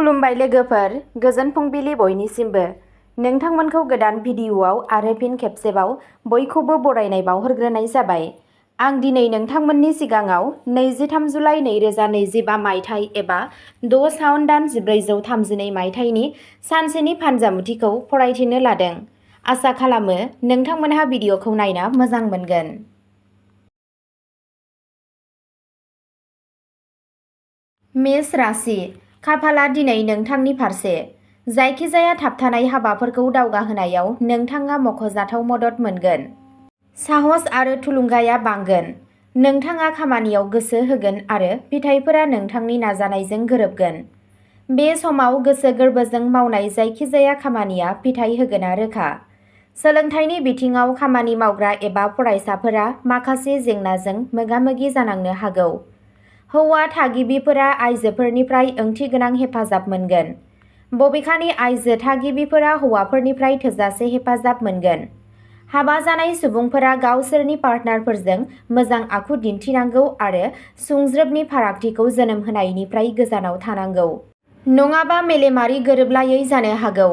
खुलुमबाय लोगोफोर, गोजोन फुंबिलि बयनिसिमबो। नोंथांमोनखौ गोदान भिडिअ'आव आरो फिन खेबसेबाव बयखौबो बरायनाय बावहरग्रोनाय जाबाय। आं दिनै नोंथांमोननि सिगाङाव 23 जुलाइ 2025 मायथाइ एबा 6 सावन दान 1432 मायथाइनि सानसेनि फानजामुथिखौ फरायथिनो लादों। आसा खालामो नोंथांमोनहा भिडिअ'खौ नायना मोजां मोनगोन। मेष राशि, खाफालआ दिनै नोंथांनि फारसे। जायखिजाया थाबथानाय हाबाफोरखौ दावगाहोनायाव नोंथाङा मख'जाथाव मदद मोनगोन। साहस आरो थुलुंगाया बांगोन। नोंथाङा खामानियाव गोसो होगोन आरो फिथायफोरा नोंथांनि नाजानायजों गोरोबगोन। बे समाव गोसो गोरबोजों मावनाय जायखिजाया खामानिया फिथाय होगोना रोखा। सोलोंथाइनि बिथिङाव खामानि मावग्रा एबा फरायसाफोरा माखासे जेंनाजों मोगा-मोगि जानांनो हागौ। हौवा थागिबिफोरा आइजोफोरनिफ्राय ओंथिगोनां हेफाजाब मोनगोन। बबेखानि आइजो थागिबिफोरा हौवाफोरनिफ्राय थोजासे हेफाजाब मोनगोन। हाबा जानाय सुबुंफोरा गावसोरनि पार्टनारफोरजों मोजां आखु दिन्थिनांगौ आरो सुंज्रोबनि फारागथिखौ जोनोम होनायनिफ्राय गोजानाव थानांगौ। नङाबा मेलेमारि गोरोबलायै जानो हागौ।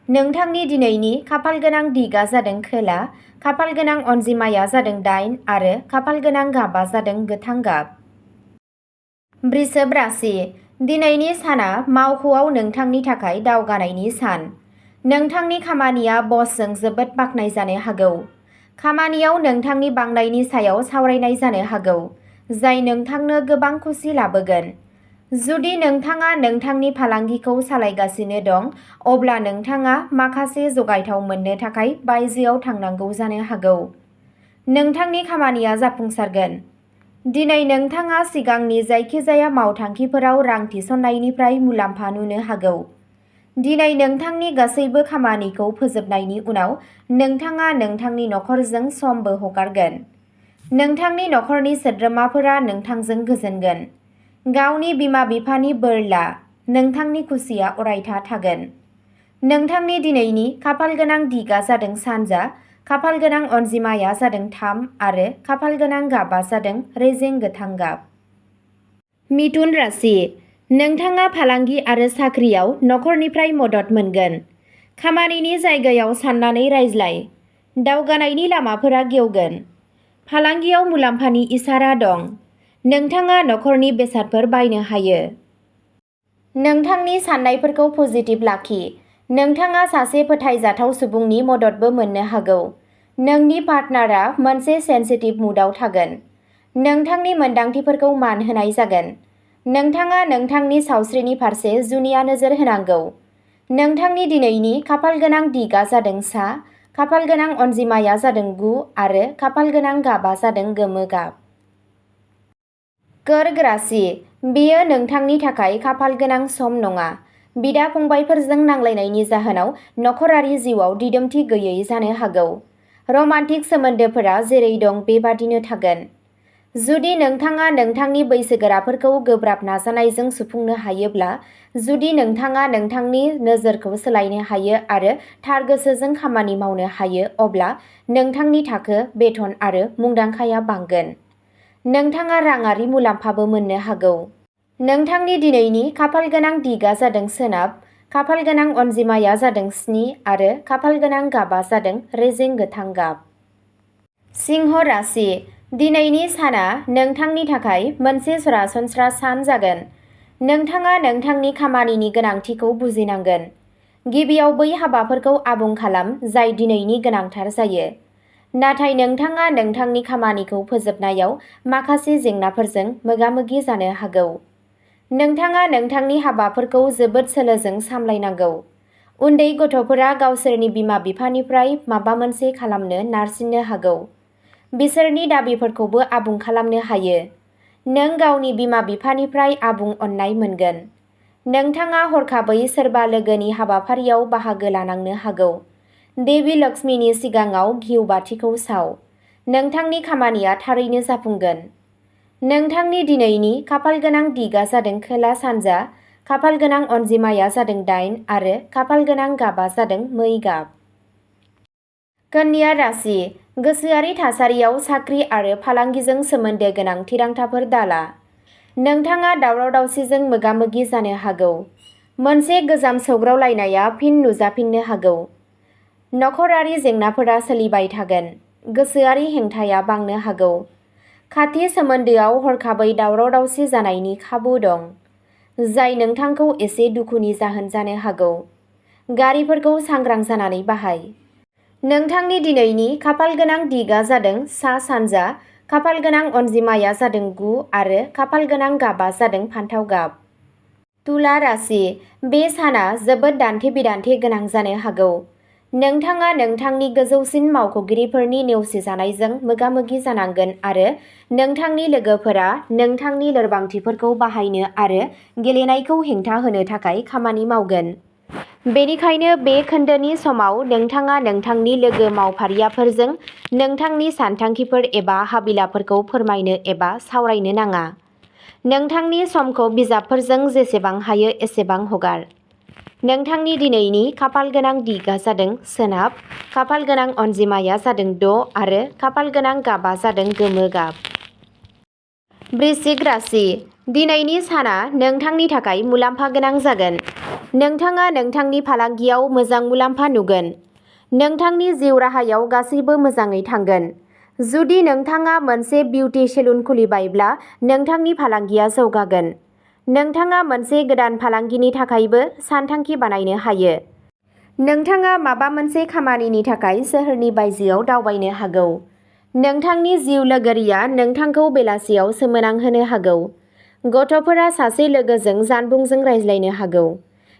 नोंथांनि दिनैनि खाफालगोनां दिगआ जादों खोला, खाफालगोनां अनजिमाया जादों 8 आरो खाफालगोनां गाबआ जादों गोथां गाब। वृषभ राशि, दिनैनि साना मावख'आव नोंथांनि थाखाय दावगानायनि सान। नोंथांनि खामानिया बसजों जोबोद बाख्नायजानो हागौ। खामानियाव नोंथांनि बांनायनि सायाव सावरायनाय जानो हागौ, जाय नोंथांनो गोबां खुसि लाबोगोन। जुदि नोंथाङा नोंथांनि फालांगिखौ सालायगासिनो दं, अब्ला नोंथाङा माखासे जगायथाव मोननो थाखाय बायजोआव थांनांगौ जानो हागौ। नोंथांनि खामानिया जाफुंसारगोन। दिनै नोंथाङा सिगांनि जायखिजाया मावथांखिफोराव रां थिसननायनिफ्राय मुलाम्फा नुनो हागौ। दिनै नोंथांनि गासैबो खामानिखौ फोजोबनायनि उनाव नोंथाङा नोंथांनि नखरजों समबो हगारगोन। नोंथांनि नखरनि सोद्रोमाफोरा नोंथांजों गोजोनगोन। गावनि बिमा-बिफानि बोर ला, नोंथांनि खुसिया अरायथा थागोन। नोंथांनि दिनैनि खाफालगोनां दिगआ जादों सानजा, खाफालगोनां अनजिमाया जादों 3 आरो खाफालगोनां गाबआ जादों रेजें गोथां गाब। मिथुन राशि, नोंथाङा फालांगि आरो साख्रियाव नखरनिफ्राय मदद मोनगोन। खामानिनि जायगायाव साननानै रायज्लाय। दावगानायनि लामाफोरा गेवगोन। फालांगियाव मुलाम्फानि इसारा दं। नोंथाङा नखरनि बेसादफोर बायनो हायो। नोंथांनि साननायफोरखौ पजिटिभ लाखि। नोंथाङा सासे फोथायजाथाव सुबुंनि मददबो मोननो हागौ। नोंनि पार्टनारआ मोनसे सेन्सिटिभ मुडआव थागोन। नोंथांनि मोनदांथिफोरखौ मान होनाय जागोन। नोंथाङा नोंथांनि सावस्रिनि फारसे जुनिया नोजोर होनांगौ। नोंथांनि दिनैनि खाफालगोनां दिगआ जादों सा, खाफालगोनां अनजिमाया जादों 9 आरो खाफालगोनां गाबआ जादों गोमो गाब। कर्क राशि, बेयो नोंथांनि थाखाय खाफालगोनां सम नङा। बिदा-फंबायफोरजों नांलायनायनि जाहोनाव नखरारि जिउआव दिदोमथि गैयै जानो हागौ। रमान्टिक सोमोन्दोफोरा जेरै दं बेबादिनो थागोन। जुदि नोंथाङा नोंथांनि बैसोगोराफोरखौ गोब्राब नाजानायजों सुफुंनो हायोब्ला, जुदि नोंथाङा नोंथांनि नोजोरखौ सोलायनो हायो आरो थार गोसोजों खामानि मावनो हायो, अब्ला नोंथांनि थाखो, बेथन आरो मुंदांखाया बांगोन। नोंथाङा राङारि मुलाम्फाबो मोननो हागौ। नोंथांनि दिनैनि खाफालगोनां दिगआ जादों सोनाब, खाफालगोनां अनजिमाया जादों 7 आरो खाफालगोनां गाबआ जादों रेजें गोथां गाब। सिंह राशि, दिनैनि साना नोंथांनि थाखाय मोनसे सरासनस्रा सान जागोन। नोंथाङा नोंथांनि खामानिनि गोनांथिखौ बुजिनांगोन। गिबियाव बै हाबाफोरखौ आबुं खालाम जाय दिनैनि गोनांथार जायो। नाथाय नोंथाङा नोंथांनि खामानिखौ फोजोबनायाव माखासे जेंनाफोरजों मोगा-मोगि जानो हागौ। नोंथाङा नोंथांनि हाबाफोरखौ जोबोद सोलोजों सामलायनांगौ। उन्दै गथ'फोरा गावसोरनि बिमा-बिफानिफ्राय माबा मोनसे खालामनो नारसिननो हागौ। बिसोरनि दाबिफोरखौबो आबुं खालामनो हायो। नों गावनि बिमा-बिफानिफ्राय आबुं अननाय मोनगोन। नोंथाङा हरखाबै सोरबा लोगोनि हाबाफारियाव बाहागो लानांनो हागौ। देवी लक्ष्मीनि सिगाङाव घिउ बाथिखौ साव। नोंथांनि खामानिया थारैनो जाफुंगोन। नोंथांनि दिनैनि खाफालगोनां दिगआ जादों खोला-सानजा, खाफालगोनां अनजिमाया जादों 8 आरो खाफालगोनां गाबआ जादों मै गाब। कन्या राशि, गोसोआरि थासारियाव साख्रि आरो फालांगिजों सोमोन्दो गोनां थिरांथाफोर दाला। नोंथाङा दावराव-दावसिजों मोगा-मोगि जानो हागौ। मोनसे गोजाम सौग्रावलायनाया फिन नुजाफिननो हागौ। नखरारि जेंनाफोरा सोलिबाय थागोन। गोसोआरि हेंथाया बांनो हागौ। खाथि सोमोन्दोआव हरखाबै दावराव-दावसि जानायनि खाबु दं, जाय नोंथांखौ एसे दुखुनि जाहोन जानो हागौ। गारिफोरखौ सांग्रां जानानै बाहाय। नोंथांनि दिनैनि खाफालगोनां दिगआ जादों सा-सानजा, खाफालगोनां अनजिमाया जादों 9 आरो खाफालगोनां गाबआ जादों फान्थाव गाब। तुला राशि, बे साना जोबोद दान्थे-बिदान्थे गोनां जानो हागौ। नोंथाङा नोंथांनि गोजौसिन मावख'गिरिफोरनि नेवसिजानायजों मोगा-मोगि जानांगोन आरो नोंथांनि लोगोफोरा नोंथांनि लोरबांथिफोरखौ बाहायनो आरो गेलेनायखौ हेंथा होनो थाखाय खामानि मावगोन। बेनिखायनो बे खोन्दोनि समाव नोंथाङा नोंथांनि लोगो मावफारियाफोरजों नोंथांनि सानथांखिफोर एबा हाबिलाफोरखौ फोरमायनो एबा सावरायनो नाङा। नोंथांनि समखौ बिजाबफोरजों जेसेबां हायो एसेबां हगार। नोंथांनि दिनैनि खाफालगोनां दिगआ जादों सोनाब, खाफालगोनां अनजिमाया जादों 6 आरो खाफालगोनां गाबआ जादों गोमो गाब। वृश्चिक राशि, दिनैनि साना नोंथांनि थाखाय मुलाम्फा गोनां जागोन। नोंथाङा नोंथांनि फालांगियाव मोजां मुलाम्फा नुगोन। नोंथांनि जिउ राहायाव गासैबो मोजाङै थांगोन। जुदि नोंथाङा मोनसे बिउटि सेलुन खुलिबायब्ला नोंथांनि फालांगिया जौगागोन। नोंथाङा मोनसे गोदान फालांगिनि थाखायबो सानथांखि बानायनो हायो। नोंथाङा माबा मोनसे खामानिनि थाखाय सोहोरनि बायजोआव दावबायनो हागौ। नोंथांनि जिउ लोगोरिया नोंथांखौ बेलासियाव सोमोनांहोनो हागौ। गथ'फोरा सासे लोगोजों जानबुंजों रायज्लायनो हागौ।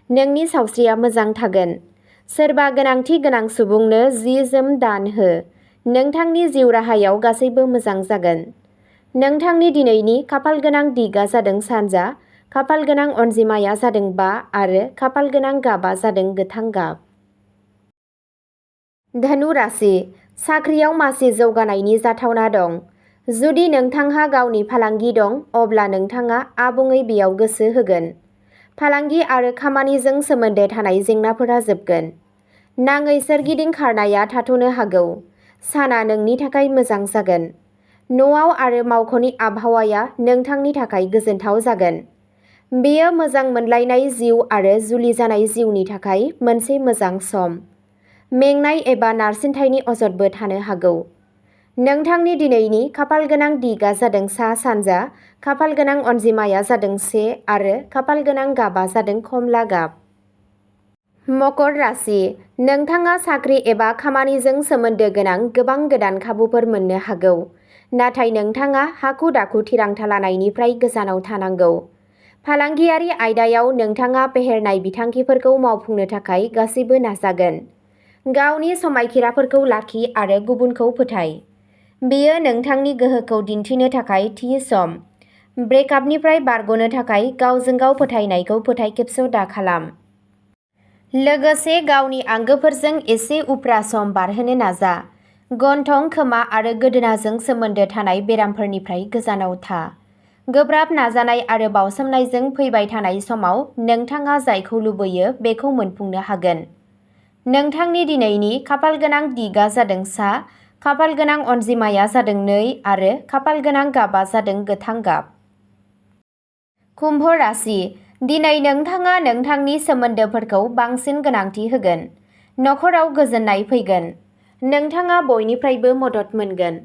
नोंनि सावस्रिया मोजां थागोन। सोरबा गोनांथि गोनां सुबुंनो जि-जोम दान हो। नोंथांनि जिउ राहायाव गासैबो मोजां जागोन। नोंथांनि दिनैनि खाफालगोनां दिगआ जादों सानजा, खाफालगोनां अनजिमाया जादों 5 आरो खाफालगोनां गाबआ जादों गोथां गाब। धनु राशि, साख्रियाव मासि जौगानायनि जाथावना दं। जुदि नोंथांहा गावनि फालांगि दं, अब्ला नोंथाङा आबुङै बेयाव गोसो होगोन। फालांगि आरो खामानिजों सोमोन्दो थानाय जेंनाफोरा जोबगोन। नाङै सोरगिदिं खारनाया थाथ'नो हागौ। साना नोंनि थाखाय मोजां जागोन। न'आव आरो मावख'नि आबहावाया नोंथांनि थाखाय गोजोनथाव जागोन। बेयो मोजां मोनलायनाय जिउ आरो जुलि जानाय जिउनि थाखाय मोनसे मोजां सम। मेंनाय एबा नारसिनथायनि अजदबो थानो हागौ। नोंथांनि दिनैनि खाफालगोनां दिगआ जादों सा-सानजा, खाफालगोनां अनजिमाया जादों 1 आरो खाफालगोनां गाबआ जादों खमला गाब। मकर राशि, नोंथाङा साख्रि एबा खामानिजों सोमोन्दो गोनां गोबां गोदान खाबुफोर मोननो हागौ, नाथाय नोंथाङा हाखु-दाखु थिरांथा लानायनिफ्राय गोजानाव थानांगौ। फालांगियारि आयदायाव नोंथाङा फेहेरनाय बिथांखिफोरखौ मावफुंनो थाखाय गासैबो नाजागोन। गावनि समायखिराफोरखौ लाखि आरो गुबुनखौ फोथाय। बेयो नोंथांनि गोहोखौ दिन्थिनो थाखाय थि सम। ब्रेकआपनिफ्राय बारग'नो थाखाय गावजों गाव फोथायनायखौ फोथायखेबस' दाखालाम। लोगोसे गावनि आंगोफोरजों एसे उफ्रा सम बारहोनो नाजा। गन्थं, खोमा आरो गोदोनाजों सोमोन्दो थानाय बेरामफोरनिफ्राय गोजानाव था। गोब्राब नाजानाय आरो बावसोमनायजों फैबाय थानाय समाव नोंथाङा जायखौ लुबैयो बेखौ मोनफुंनो हागोन। नोंथांनि दिनैनि खाफालगोनां दिगआ जादों सा, खाफालगोनां अनजिमाया जादों 2 आरो खाफालगोनां गाबआ जादों गोथां गाब। कुम्भ राशि, दिनै नोंथाङा नोंथांनि सोमोन्दोफोरखौ बांसिन गोनांथि होगोन। नखराव गोजोननाय फैगोन। नोंथाङा बयनिफ्रायबो मदद मोनगोन।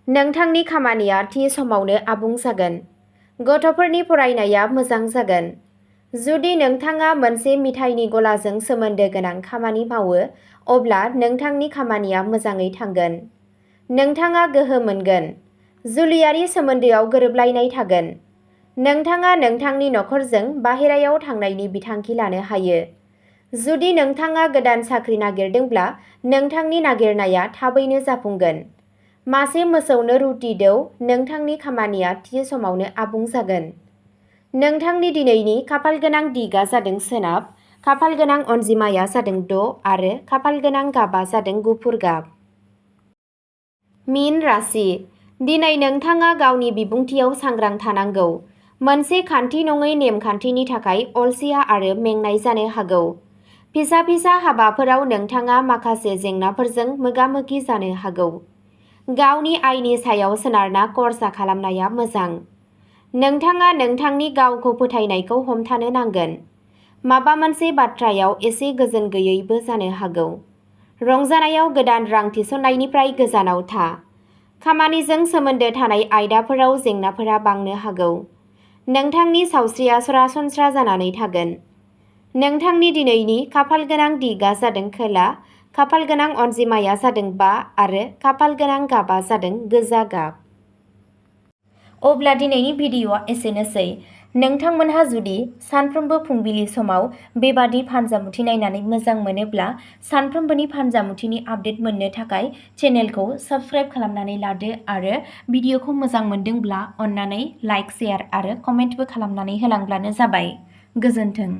नोंथांनि खामानिया थि समावनो आबुं जागोन। गथ'फोरनि फरायनाया मोजां जागोन। जुदि नोंथाङा मोनसे मिथाइनि गलाजों सोमोन्दो गोनां खामानि मावो, अब्ला नोंथांनि खामानिया मोजाङै थांगोन। नोंथाङा गोहो मोनगोन। जुलियारि सोमोन्दोआव गोरोबलायनाय थागोन। नोंथाङा नोंथांनि नखरजों बाहेरायाव थांनायनि बिथांखि लानो हायो। जुदि नोंथाङा गोदान साख्रि नागिरदोंब्ला नोंथांनि नागिरनाया थाबैनो जाफुंगोन। मासे मोसौनो रुटि दौ, नोंथांनि खामानिया थि समावनो आबुं जागोन। नोंथांनि दिनैनि खाफालगोनां दिगआ जादों सोनाब, खाफालगोनां अनजिमाया जादों 6 आरो खाफालगोनां गाबआ जादों गुफुर गाब। मीन राशि, दिनै नोंथाङा गावनि बिबुंथियाव सांग्रां थानांगौ। मोनसे खान्थि नङै नेमखान्थिनि थाखाय अलसिया आरो मेंनाय जानो हागौ। फिसा फिसा हाबाफोराव नोंथाङा माखासे जेंनाफोरजों मोगा-मोगि जानो हागौ। गावनि आयनि सायाव सोनारना खर्सा खालामनाया मोजां। नोंथाङा नोंथांनि गावखौ फोथायनायखौ हमथानो नांगोन। माबा मोनसे बाथ्रायाव एसे गोजोन गैयैबो जानो हागौ। रंजानायाव गोदान रां थिसननायनिफ्राय गोजानाव था। खामानिजों सोमोन्दो थानाय आयदाफोराव जेंनाफोरा बांनो हागौ। नोंथांनि सावस्रिया सरासनस्रा जानानै थागोन। नोंथांनि दिनैनि खाफालगोनां दिगआ जादों खोला, खाफालगोनां अनजिमाया जादों 5 आरो खाफालगोनां गाबआ जादों गोजा गाब। अब्ला दिनैनि भिडिअ'आ एसेनोसै। नोंथांमोनहा जुदि सानफ्रोमबो फुंबिलि समाव बेबादि फानजामुथि नायनानै मोजां मोनोब्ला सानफ्रोमबोनि फानजामुथिनि आपडेट मोननो थाखाय चेनेलखौ साबस्क्राइब खालामनानै लादो आरो भिडिअ'खौ मोजां मोनदोंब्ला अन्नानै लाइक, शेयार आरो कमेन्टबो खालामनानै होलांब्लानो जाबाय। गोजोन्थों।